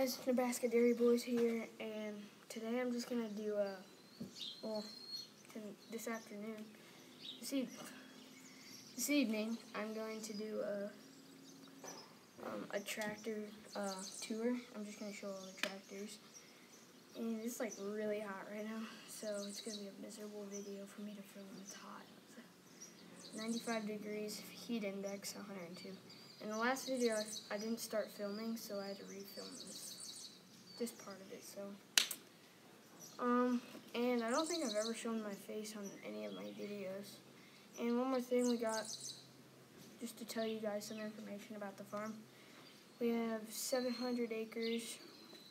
guys, Nebraska Dairy Boys here, and today I'm just gonna do this afternoon, this evening, I'm going to do a tractor tour. I'm just gonna show all the tractors, and it's like really hot right now, so it's gonna be a miserable video for me to film. It's hot. It's 95 degrees, heat index 102. In the last video, I didn't start filming, so I had to refilm this part of it. So, and I don't think I've ever shown my face on any of my videos. And one more thing we got, just to tell you guys some information about the farm. We have 700 acres,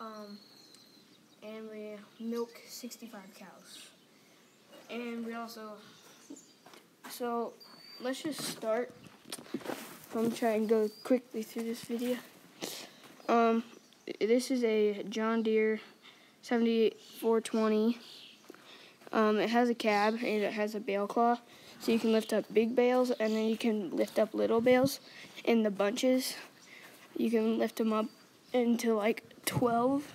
and we milk 65 cows. And we also, so let's just start. I'm trying to go quickly through this video. This is a John Deere 7420. It has a cab and it has a bale claw, so you can lift up big bales and then you can lift up little bales in the bunches. You can lift them up into like 12.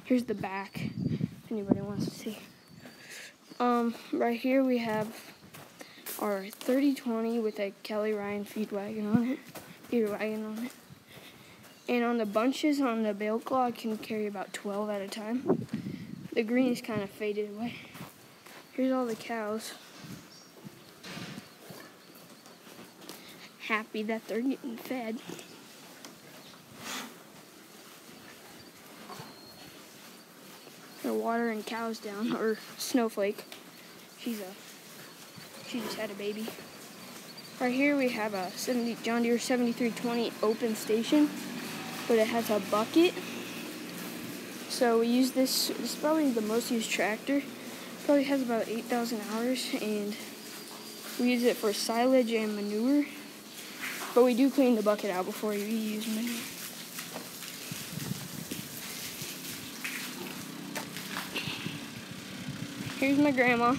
Here's the back, if anybody wants to see. Right here we have our 3020 with a Kelly Ryan feed wagon on it, And on the bunches on the bale claw, it can carry about 12 at a time. The green is kind of faded away. Here's all the cows. Happy that they're getting fed. They're watering cows down, or Snowflake. She just had a baby. Right here we have a John Deere 7320 open station, but it has a bucket. So we use this. This is probably the most used tractor. Probably has about 8,000 hours, and we use it for silage and manure. But we do clean the bucket out before you use manure. Here's my grandma.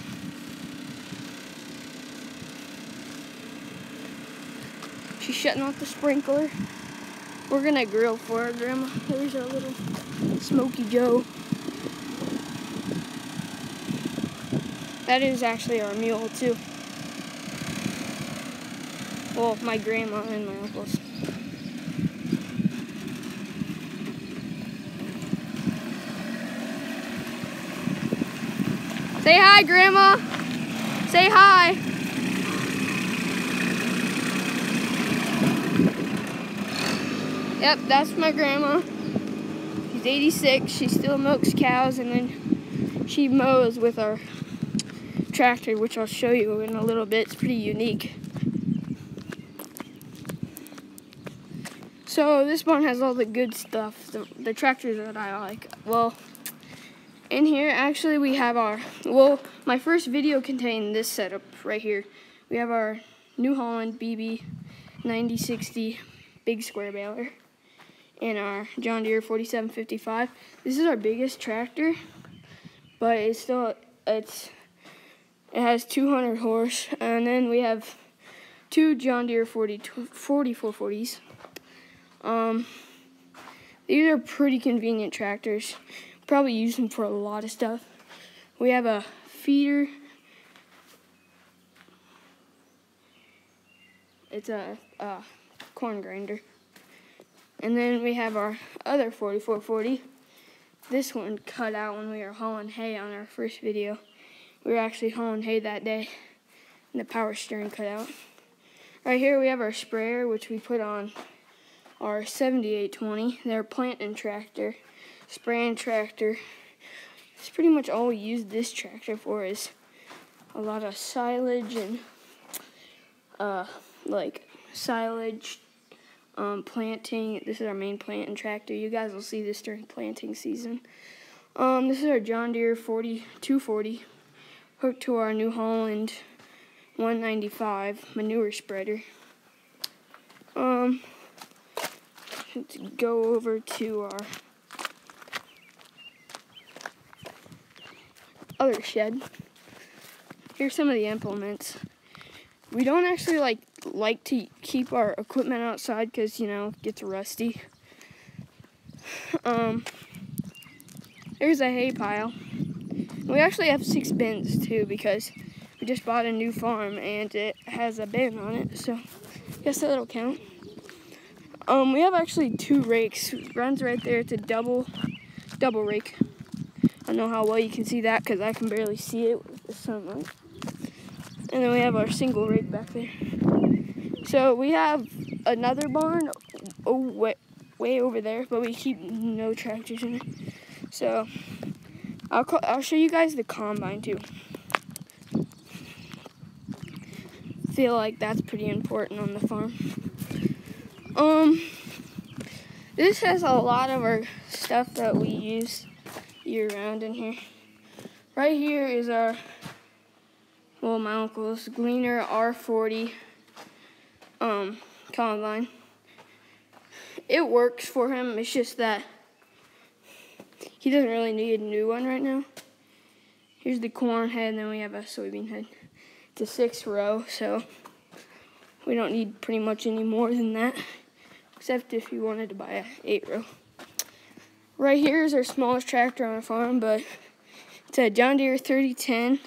She's shutting off the sprinkler. We're gonna grill for her, Grandma. There's our little Smoky Joe. That is actually our mule, too. Well, my grandma and my uncle's. Say hi, Grandma. Say hi. Yep, that's my grandma. She's 86. She still milks cows, and then she mows with our tractor, which I'll show you in a little bit. It's pretty unique. So this barn has all the good stuff, the tractors that I like. Well, in here, actually, we have my first video contained this setup right here. We have our New Holland BB 9060 big square baler and our John Deere 4755. This is our biggest tractor, but it has 200 horse, and then we have two John Deere 4440s. These are pretty convenient tractors. Probably use them for a lot of stuff. We have a feeder. It's a corn grinder. And then we have our other 4440. This one cut out when we were hauling hay on our first video. We were actually hauling hay that day, and the power steering cut out. Right here we have our sprayer, which we put on our 7820. They're planting tractor, spraying tractor. It's pretty much all we use this tractor for, is a lot of silage and like silage, planting. This is our main planting tractor. You guys will see this during planting season. This is our John Deere 240 hooked to our New Holland 195 manure spreader. Let's go over to our other shed. Here's some of the implements. We don't actually like to keep our equipment outside because, you know, it gets rusty. There's a hay pile. We actually have 6 bins too because we just bought a new farm and it has a bin on it, so I guess that'll count. We have actually 2 rakes. It runs right there. It's a double rake. I don't know how well you can see that because I can barely see it with the sunlight. And then we have our single rake back there. So we have another barn way over there, but we keep no tractors in it. So I'll show you guys the combine too. Feel like that's pretty important on the farm. This has a lot of our stuff that we use year round in here. Right here is our, well, my uncle's Gleaner R40 combine. It works for him. It's just that he doesn't really need a new one right now. Here's the corn head, and then we have a soybean head. It's a 6 row, so we don't need pretty much any more than that, except if you wanted to buy a 8 row. Right here is our smallest tractor on our farm, but it's a John Deere 3010,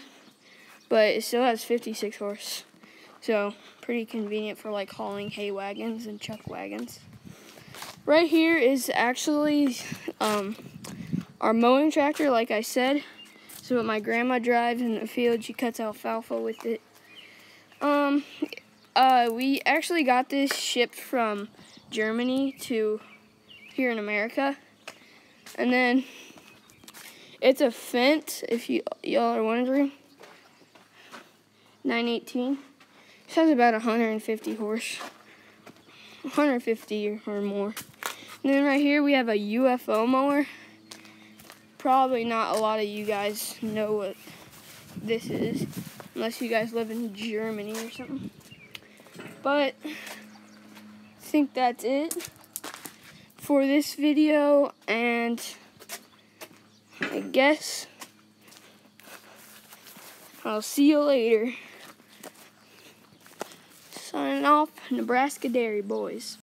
but it still has 56 horse. So pretty convenient for like hauling hay wagons and chuck wagons. Right here is actually our mowing tractor, like I said. So what my grandma drives in the field, she cuts alfalfa with it. We actually got this shipped from Germany to here in America. And then it's a Fendt, if y'all are wondering. 918. This has about 150 horse. 150 or more. And then right here we have a Ufo Mower. Probably not a lot of you guys know what this is, unless you guys live in Germany or something. But I think that's it for this video, and I guess I'll see you later. Signing off, Nebraska Dairy Boys.